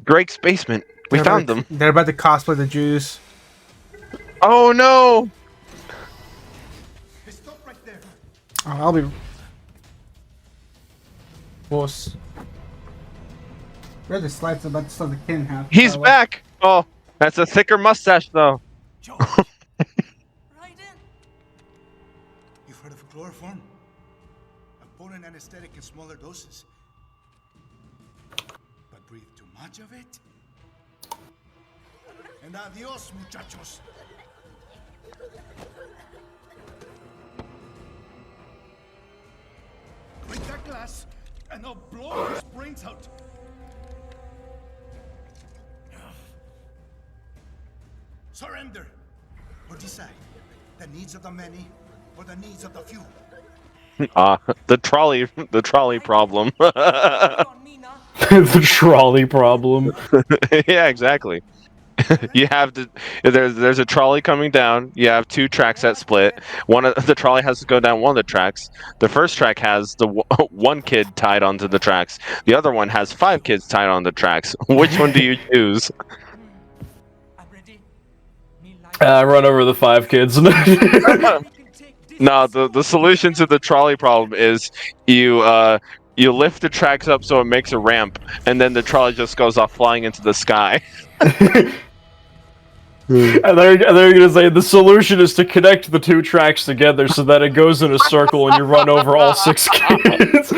Drake's basement. We found them. They're about to cosplay the Jews. Oh no! Stop right there. Oh, I'll be. Boss. Where the slides about to start the kin half? He's back! Oh, that's a thicker mustache though. George. Right in. You've heard of chloroform? A potent anesthetic in smaller doses. But breathe too much of it. And adios, muchachos. Break that glass, and I'll blow his brains out. Surrender, or decide the needs of the many or the needs of the few. The trolley problem. The trolley problem. Yeah, exactly. You have to. There's a trolley coming down. You have two tracks that split. One of the trolley has to go down one of the tracks. The first track has the one kid tied onto the tracks. The other one has 5 kids tied on the tracks. Which one do you choose? Run over the 5 kids. No, the solution to the trolley problem is you lift the tracks up so it makes a ramp, and then the trolley just goes off flying into the sky. And they're gonna say the solution is to connect the 2 tracks together so that it goes in a circle and you run over all 6 kids.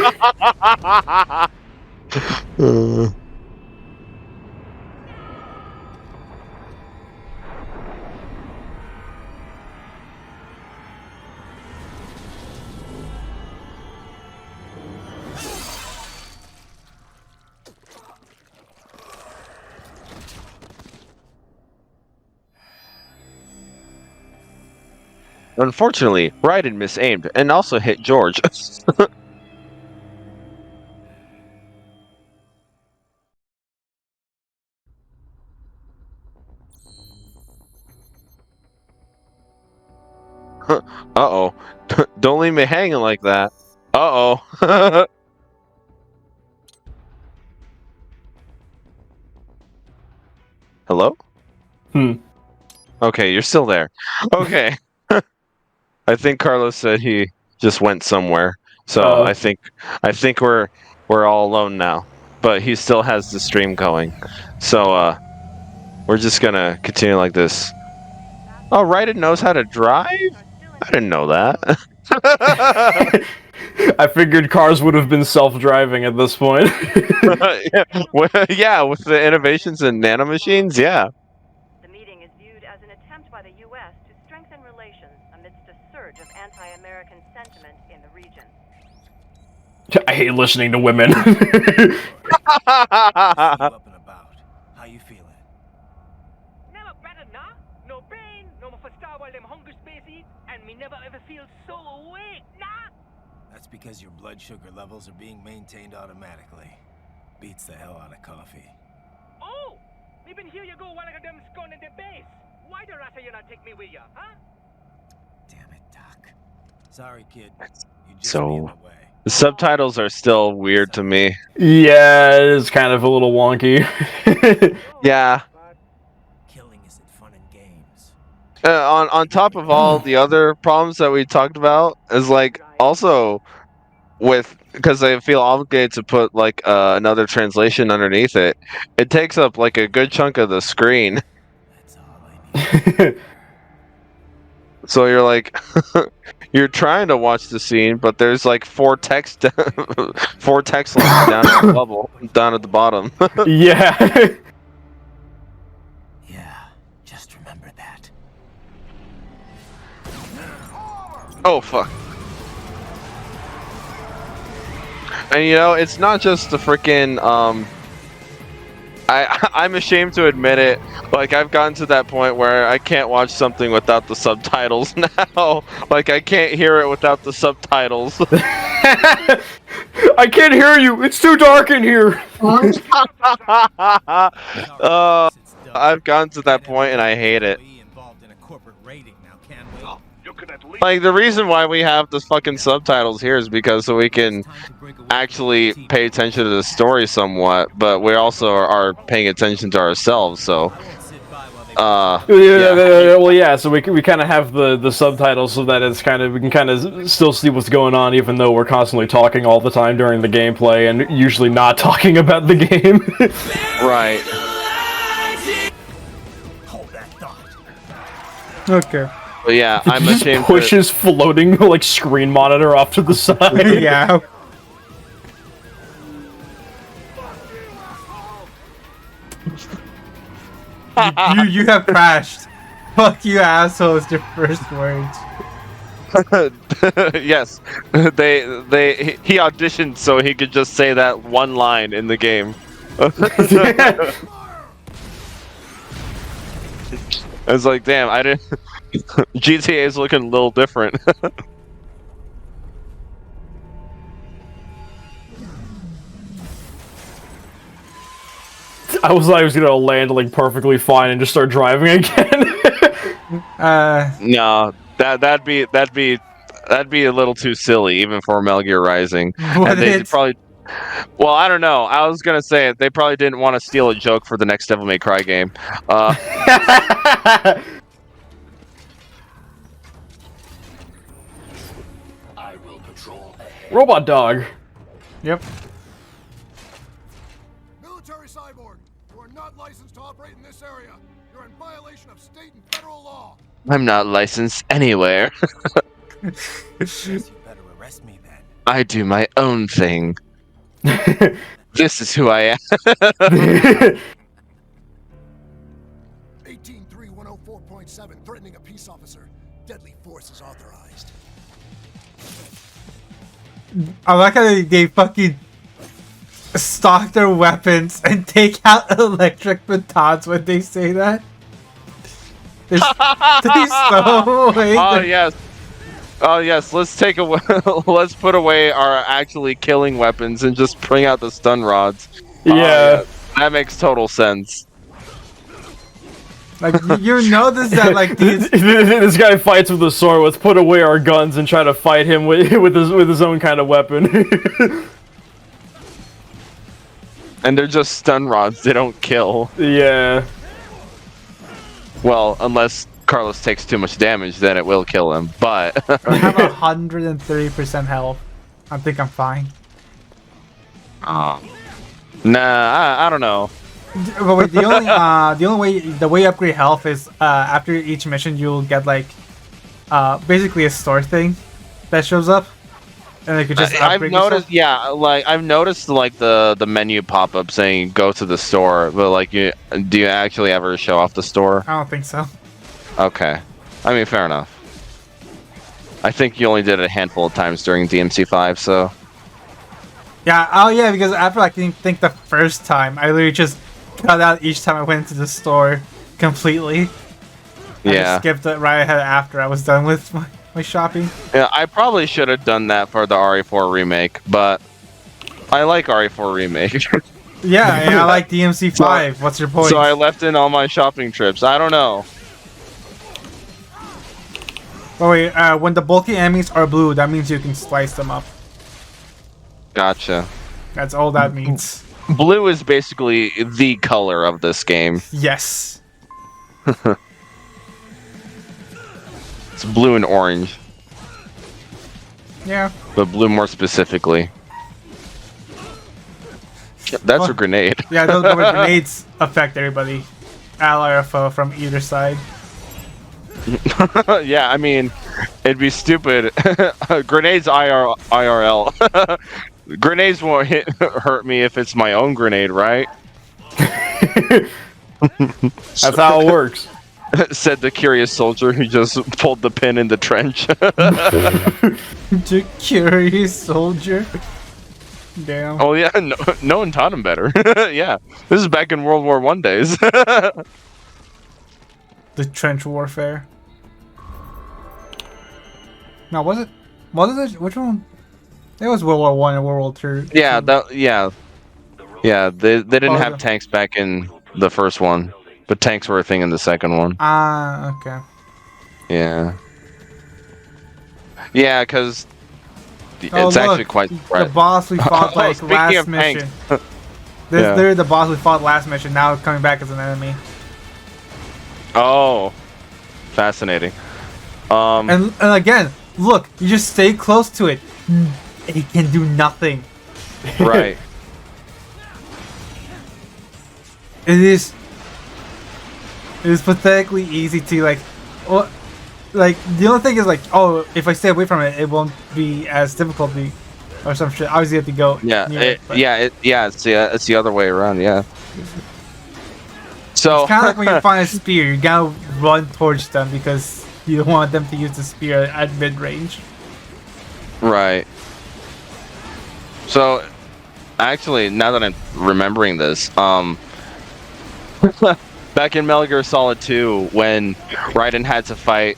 Unfortunately, Raiden misaimed and also hit George. Uh-oh. Don't leave me hanging like that. Uh-oh. Hello? Okay, you're still there. Okay. I think Carlos said he just went somewhere. So I think we're all alone now. But he still has the stream going. So we're just gonna continue like this. Oh, Raiden knows how to drive? I didn't know that. I figured cars would have been self-driving at this point. Yeah, with the innovations in nanomachines, yeah. The meeting is viewed as an attempt by the U.S. to strengthen relations amidst a surge of anti-American sentiment in the region. I hate listening to women. Up and about. How you feeling? Never better, nah? No pain, no more fastawa them hunger spaces, and me never ever feel so awake, nah? That's because your blood sugar levels are being maintained automatically. Beats the hell out of coffee. Oh! Me been here you go while I got them scone in the base. Why the rata you not take me with ya, huh? Damn it, Doc. Sorry, kid. You just So- be in the way. The subtitles are still weird to me. Yeah, it is kind of a little wonky. Yeah. Killing isn't fun in games. On top of all the other problems that we talked about, is like also with, because I feel obligated to put like another translation underneath it. It takes up like a good chunk of the screen. That's all I need. So you're like, you're trying to watch the scene, but there's like 4 text lines down at the bubble, down at the bottom. Yeah. Yeah, just remember that. Oh fuck. And you know, it's not just the freaking I'm ashamed to admit it. Like, I've gotten to that point where I can't watch something without the subtitles now. Like, I can't hear it without the subtitles. I can't hear you. It's too dark in here. I've gotten to that point and I hate it. Involved in a corporate raiding now, can we? could at least... Like, the reason why we have the fucking subtitles here is because so we can actually pay attention to the story somewhat, but we also are paying attention to ourselves, so... Well, yeah. So we kind of have the subtitles so that it's kind of we can kind of still see what's going on, even though we're constantly talking all the time during the gameplay and usually not talking about the game. Right. Hold that thought. Okay. But yeah, I'm He just ashamed push his floating like screen monitor off to the side. Yeah. you have crashed. Fuck you, asshole, is your first words. Yes, he auditioned so he could just say that one line in the game. I was like, damn, I didn't. GTA is looking a little different. I was gonna land like perfectly fine and just start driving again. No, that'd be a little too silly even for Metal Gear Rising. And they probably. Well, I don't know. I was gonna say they probably didn't want to steal a joke for the next Devil May Cry game. I will patrol ahead. Robot dog. Yep. Military cyborg, you are not licensed to operate in this area. You're in violation of state and federal law. I'm not licensed anywhere. Guess you better arrest me then. I do my own thing. This is who I am. 183-104.7, threatening a peace officer. Deadly force is authorized. I like how they fucking stock their weapons and take out electric batons when they say that. They so Oh yes. Oh yes, let's take away. Let's put away our actually killing weapons and just bring out the stun rods. Yeah, that makes total sense. Like you notice that like these this guy fights with a sword. Let's put away our guns and try to fight him with his own kind of weapon. And they're just stun rods. They don't kill. Yeah. Well, unless Carlos takes too much damage, then it will kill him. But I have 130% health. I think I'm fine. Nah, I don't know. But wait, the way you upgrade health is after each mission you'll get like basically a store thing that shows up, and you could just I've upgrade noticed, yourself. yeah, like I've noticed like the menu pop up saying go to the store, but like do you actually ever show off the store? I don't think so. Okay, I mean fair enough. I think you only did it a handful of times during DMC5, so. Yeah, oh yeah, because after I think the first time I literally just cut out each time I went into the store completely. I just skipped it right ahead after I was done with my shopping. Yeah, I probably should have done that for the RE4 remake, but I like RE4 remake. Yeah, and I like DMC5. What's your point? So I left in all my shopping trips. I don't know. Oh wait, when the bulky enemies are blue, that means you can slice them up. Gotcha. That's all that means. Blue is basically the color of this game. Yes. It's blue and orange. Yeah. But blue more specifically. That's a grenade. Yeah, those grenades affect everybody. Ally or foe from either side. Yeah, I mean, it'd be stupid. Grenades IRL. Grenades won't hurt me if it's my own grenade, right? That's how it works. Said the curious soldier who just pulled the pin in the trench. The curious soldier. Damn. Oh yeah, no one taught him better. Yeah, this is back in World War I days. The trench warfare. No, was it? Was it? Which one? It was World War One and World War II. Yeah, they didn't have tanks back in the first one, but tanks were a thing in the second one. Ah, okay. Yeah. Yeah, because Oh, it's actually quite the spread. boss we fought like Speaking last of mission. tanks. This Yeah. they're the boss we fought last mission. Now coming back as an enemy. Oh, fascinating. And again, look, you just stay close to it. It can do nothing. Right. It is pathetically easy to like. Well, like the only thing is like, oh, if I stay away from it, it won't be as difficult or some shit. Obviously, you have to go. Yeah. near it, but It's the other way around. Yeah. So it's kind of like when you find a spear, you gotta run towards them because you don't want them to use the spear at mid range. Right. So, actually, now that I'm remembering this, back in Metal Gear Solid 2, when Raiden had to fight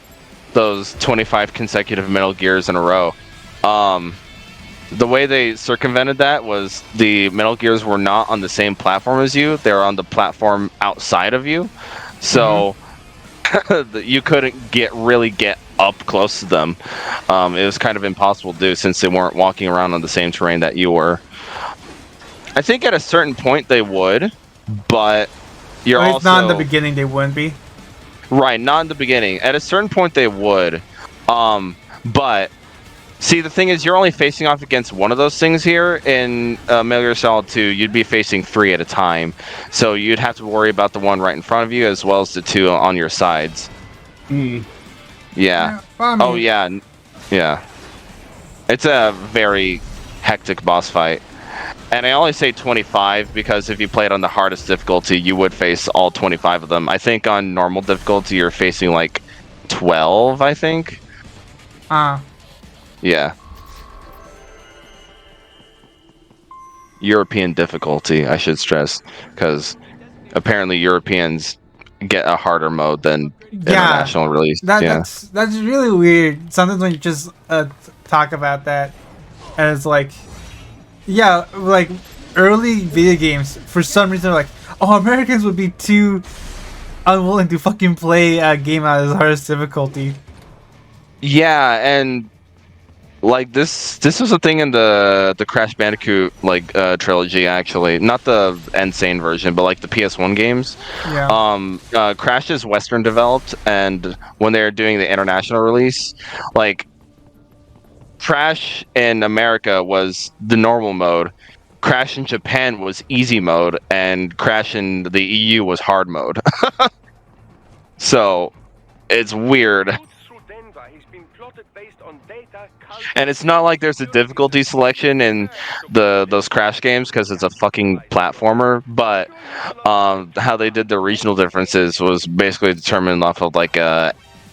those 25 consecutive Metal Gears in a row, the way they circumvented that was the Metal Gears were not on the same platform as you; they were on the platform outside of you, so you couldn't really get up close to them. It was kind of impossible to do since they weren't walking around on the same terrain that you were. I think at a certain point they would, but you're At least also not in the beginning. They wouldn't be. right. Not in the beginning. At a certain point they would, but see, the thing is, you're only facing off against one of those things here. In Metal Gear Solid 2, you'd be facing 3 at a time, so you'd have to worry about the one right in front of you as well as the 2 on your sides. Yeah. Oh yeah, yeah. It's a very hectic boss fight, and I only say 25 because if you play it on the hardest difficulty, you would face all 25 of them. I think on normal difficulty, you're facing like 12. I think. Yeah. European difficulty, I should stress, because apparently Europeans get a harder mode than international release. That's really weird. Sometimes when you just talk about that, and it's like, yeah, like early video games, for some reason, like, oh, Americans would be too unwilling to fucking play a game at its hardest difficulty. Yeah, and like this was a thing in the Crash Bandicoot trilogy, actually, not the Insane version, but like the PS1 games. Yeah. Crash is Western developed, and when they're doing the international release, like Crash in America was the normal mode, Crash in Japan was easy mode, and Crash in the EU was hard mode. So it's weird. And it's not like there's a difficulty selection in those Crash games because it's a fucking platformer, but how they did the regional differences was basically determined off of like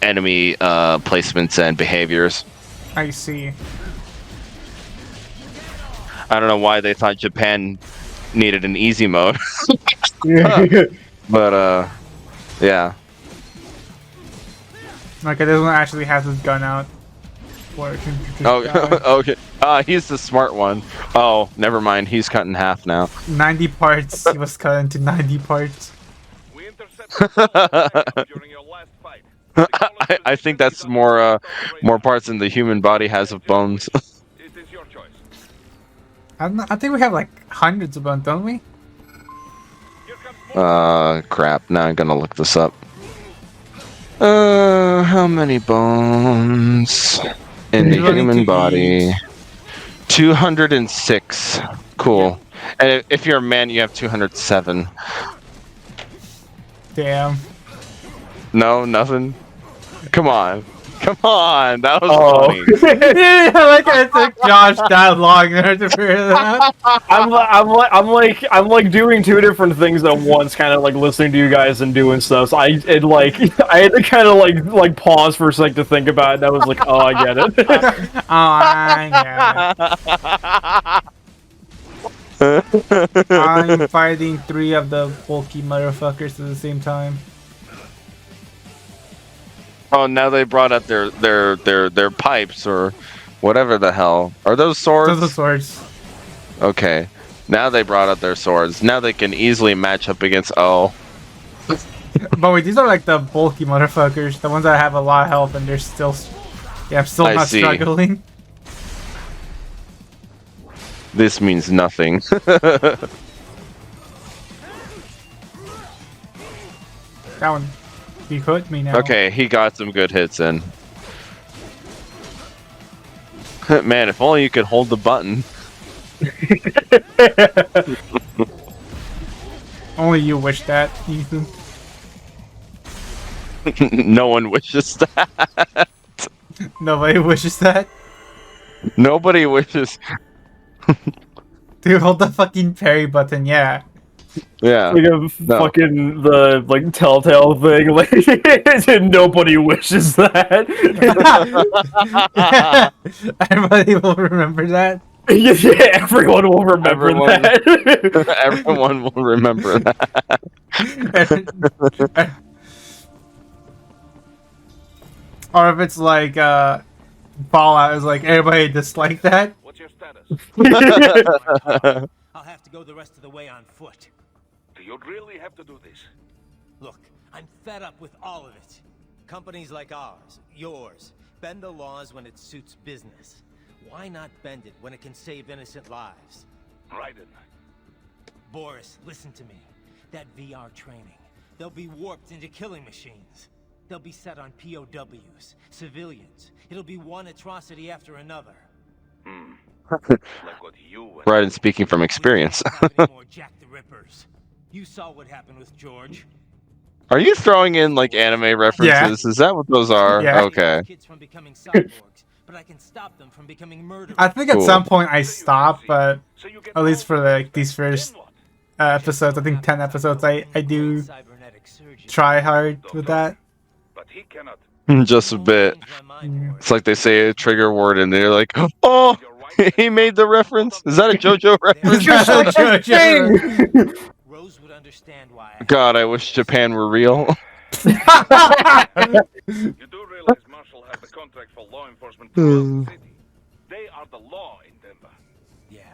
enemy placements and behaviors. I see. I don't know why they thought Japan needed an easy mode. But yeah. Okay, this one actually has his gun out. Oh, okay. He's the smart one. Oh, never mind. He's cut in half now. 90 parts. He was cut into 90 parts. We intercepted during your last fight. I think that's more parts than the human body has of bones. It is your choice. I think we have like hundreds of bones, don't we? Crap. Now I'm gonna look this up. How many bones in the human body? 206. Cool. And if you're a man, you have 207. Damn. No, nothing. Come on. Come on, that was funny. Yeah, like it took Josh that long to figure that out. I'm like doing two different things at once, kind of like listening to you guys and doing stuff. So I had to kind of like pause for a sec to think about it. And I was like, oh, I get it. Oh, I get it. I'm fighting 3 of the bulky motherfuckers at the same time. Oh, now they brought out their pipes or whatever the hell. Are those swords? Those are swords. Okay. Now they brought out their swords. Now they can easily match up against O. But wait, these are like the bulky motherfuckers, the ones that have a lot of health and they Yeah, I'm still I not see. struggling. This means nothing. That one, he hurt me now. Okay, he got some good hits in. Man, if only you could hold the button. Only you wish that, Ethan. No one wishes that. Nobody wishes that. Nobody wishes. Dude, hold the fucking parry button, yeah. Yeah. Like a fucking the like telltale thing, like nobody wishes that. Everybody will remember that. Yeah, everyone will remember that. Everyone will remember that. Or if it's like Fallout is like everybody dislike that. What's your status? I'll have to go the rest of the way on foot. Do you really have to do this? Look, I'm fed up with all of it. Companies like ours, yours, bend the laws when it suits business. Why not bend it when it can save innocent lives? Raiden. Boris, listen to me. That VR training, they'll be warped into killing machines. They'll be set on POWs, civilians. It'll be one atrocity after another. Like what you and Right, and speaking from experience. We can't have any more Jack the Rippers. You saw what happened with George. Are you throwing in like anime references? Is that what those are? Yeah. Okay. Kids from becoming cyborgs, but I can stop them from becoming murderers. I think at Cool. some point I stopped, but so you get at least for like these then first what? episodes, I think 10 episodes, I do Cybernetic surgeon. try hard with that. But he cannot. Just a bit. It's like they say a trigger word and they're like, oh, he made the reference. Is that a JoJo reference? Rose would understand why. God, I wish Japan were real. You do realize Marshall has the contract for law enforcement throughout the city. They are the law in Denver. Yeah.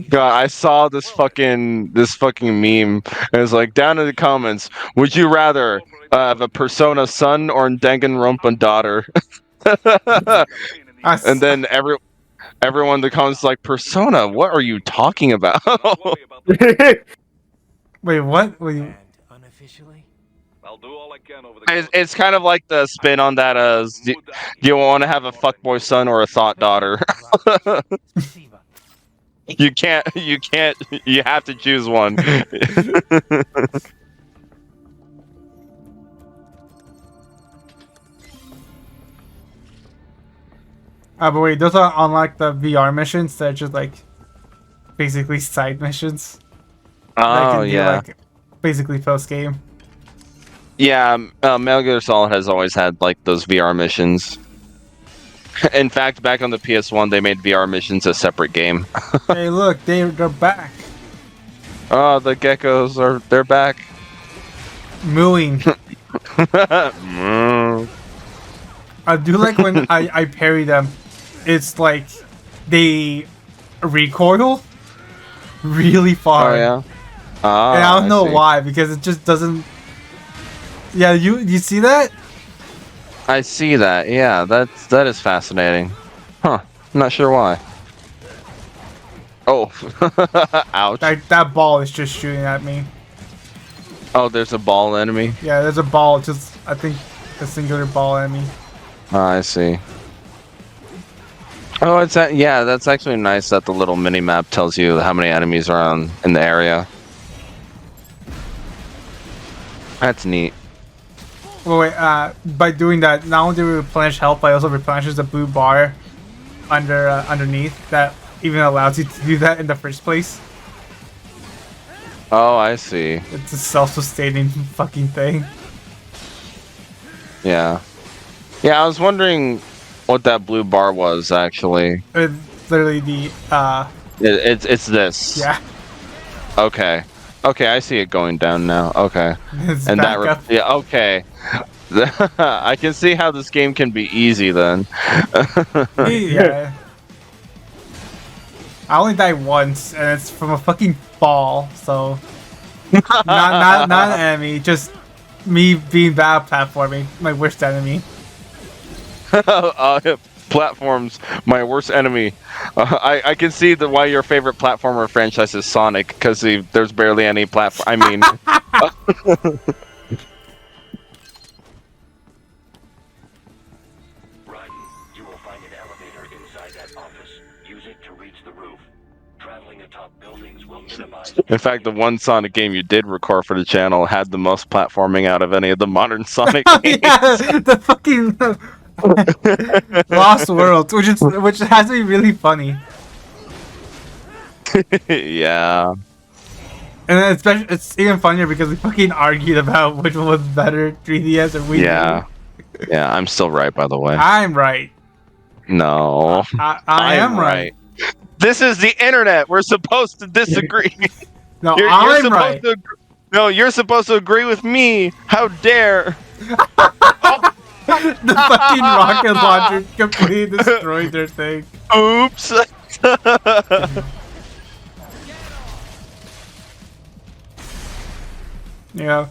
God, I saw this fucking meme. And it's like down in the comments, would you rather have a Persona son or a Danganronpa daughter? And then everyone in the comments is like, Persona, what are you talking about? Wait, what? Wait, And unofficially, I'll do all I can over the It's kind of like the spin on that. Do you want to have a fuckboy son or a thought daughter? Siva. You can't. You have to choose one. but wait, those are unlike the VR missions. They're just like basically side missions. that Oh can do, yeah, like, basically post game. yeah. Metal Gear Solid has always had like those VR missions. In fact, back on the PS1, they made VR missions a separate game. Hey, look, they're back. Oh, the geckos they're back. Mooing. Mm. I do like when I parry them. It's like they recoil really far. Oh yeah. Ah, And I don't know see. why, because it just doesn't. Yeah, you see that? I see that. Yeah, that is fascinating. Huh. I'm not sure why. Oh. Ouch. That ball is just shooting at me. Oh, there's a ball enemy. Yeah, there's a ball. Just I think a singular ball enemy. Oh, I see. Oh, yeah. That's actually nice that the little mini map tells you how many enemies are in the area. That's neat. Well, wait, by doing that, not only do we replenish health, but it also replenishes the blue bar underneath that even allows you to do that in the first place. Oh, I see. It's a self-sustaining fucking thing. Yeah. Yeah, I was wondering what that blue bar was actually. It's literally the It's this. yeah. Okay. Okay, I see it going down now. Okay. It's And back that up. yeah, okay. I can see how this game can be easy then. Yeah. I only died once, and it's from a fucking fall. So not an enemy, just me being bad at platforming. My worst enemy. platforms, my worst enemy. I can see why your favorite platformer franchise is Sonic, because there's barely any platform. I mean, Ryan, you will find an elevator inside that office. Use it to reach the roof. Traveling atop buildings will minimize. in fact, the one Sonic game you did record for the channel had the most platforming out of any of the modern Sonic games. Yeah, the fucking Lost World, which has to be really funny. Yeah. And then it's even funnier because we fucking argued about which one was better, 3DS or Wii U. Yeah. Yeah, I'm still right, by the way. I'm right. No. I am right. This is the internet. We're supposed to disagree. No, You're I'm supposed right. to No, you're supposed to agree with me. How dare. The fucking rocket launcher completely destroyed their thing. Oops. You know,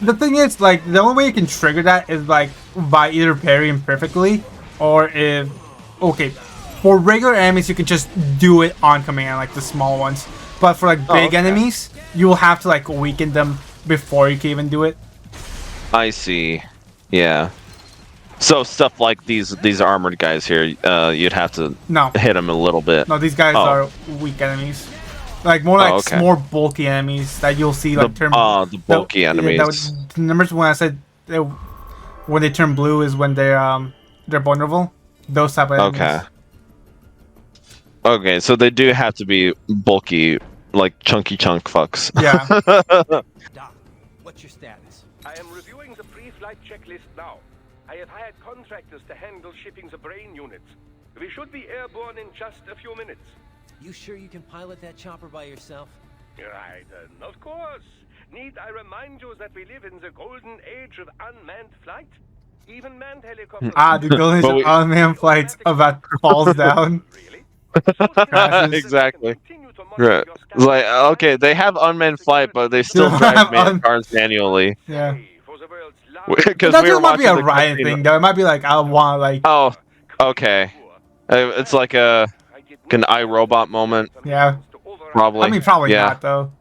the thing is, like, the only way you can trigger that is like by either parrying perfectly, or if for regular enemies you can just do it on command, like the small ones. But for like big enemies, you will have to like weaken them before you can even do it. I see. Yeah. So stuff like these armored guys here, you'd have to hit them a little bit. No, these guys are weak enemies. Like more like more bulky enemies that you'll see like the bulky enemies. Numbers when I said when they turn blue is when they're vulnerable. Those type of enemies. Okay, so they do have to be bulky, like chunky chunk fucks. Yeah. Doc, what's your status? I am reviewing the pre-flight checklist now. I have hired contractors to handle shipping the brain units. We should be airborne in just a few minutes. You sure you can pilot that chopper by yourself? Right, of course. Need I remind you that we live in the golden age of unmanned flight? Even manned helicopters... the golden age of unmanned flights about falls down. Exactly. Right. It's like, okay, they have unmanned flight, but they still drive manned cars manually. Yeah. Because that might be a Ryan thing, though. It might be like, I want, like... Oh, okay. It's like an iRobot moment. Yeah. Probably. I mean, probably not, though.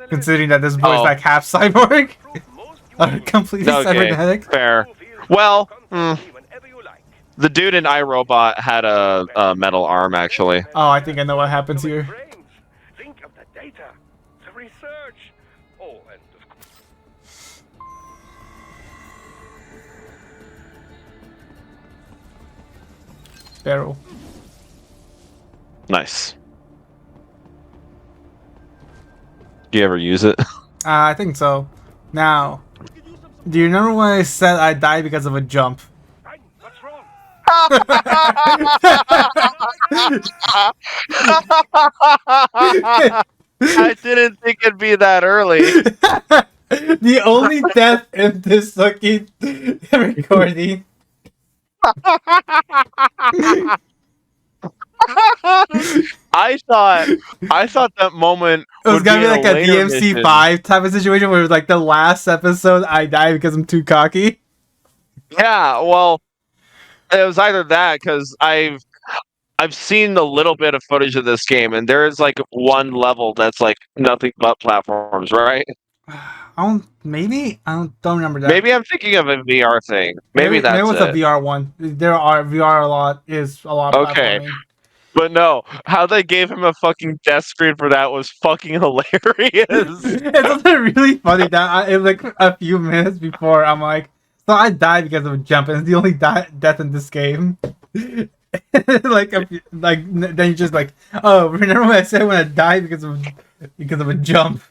Considering that this boy's like half cyborg. Or completely cybernetic. Fair. Well, the dude in iRobot had a metal arm, actually. Oh, I think I know what happens here. Think of the data, the research. Oh, and of course. Barrel. Nice. Do you ever use it? I think so. Now, do you remember when I said I died because of a jump? What's wrong? I didn't think it'd be that early. The only death in this fucking recording. I thought that moment it was gonna be like a DMC 5 type of situation where it was like the last episode I died because I'm too cocky. Yeah, well, it was either that because I've seen a little bit of footage of this game, and there is like one level that's like nothing but platforms, right? Don't remember that. Maybe I'm thinking of a VR thing. Maybe that's maybe it's a VR one. There are VR a lot of okay. platforming. But no, how they gave him a fucking death screen for that was fucking hilarious. It's really funny that it was like a few minutes before I'm like, so I died because of a jump, and it's the only death in this game. Then you just like, oh, remember what I said when I died because of a jump?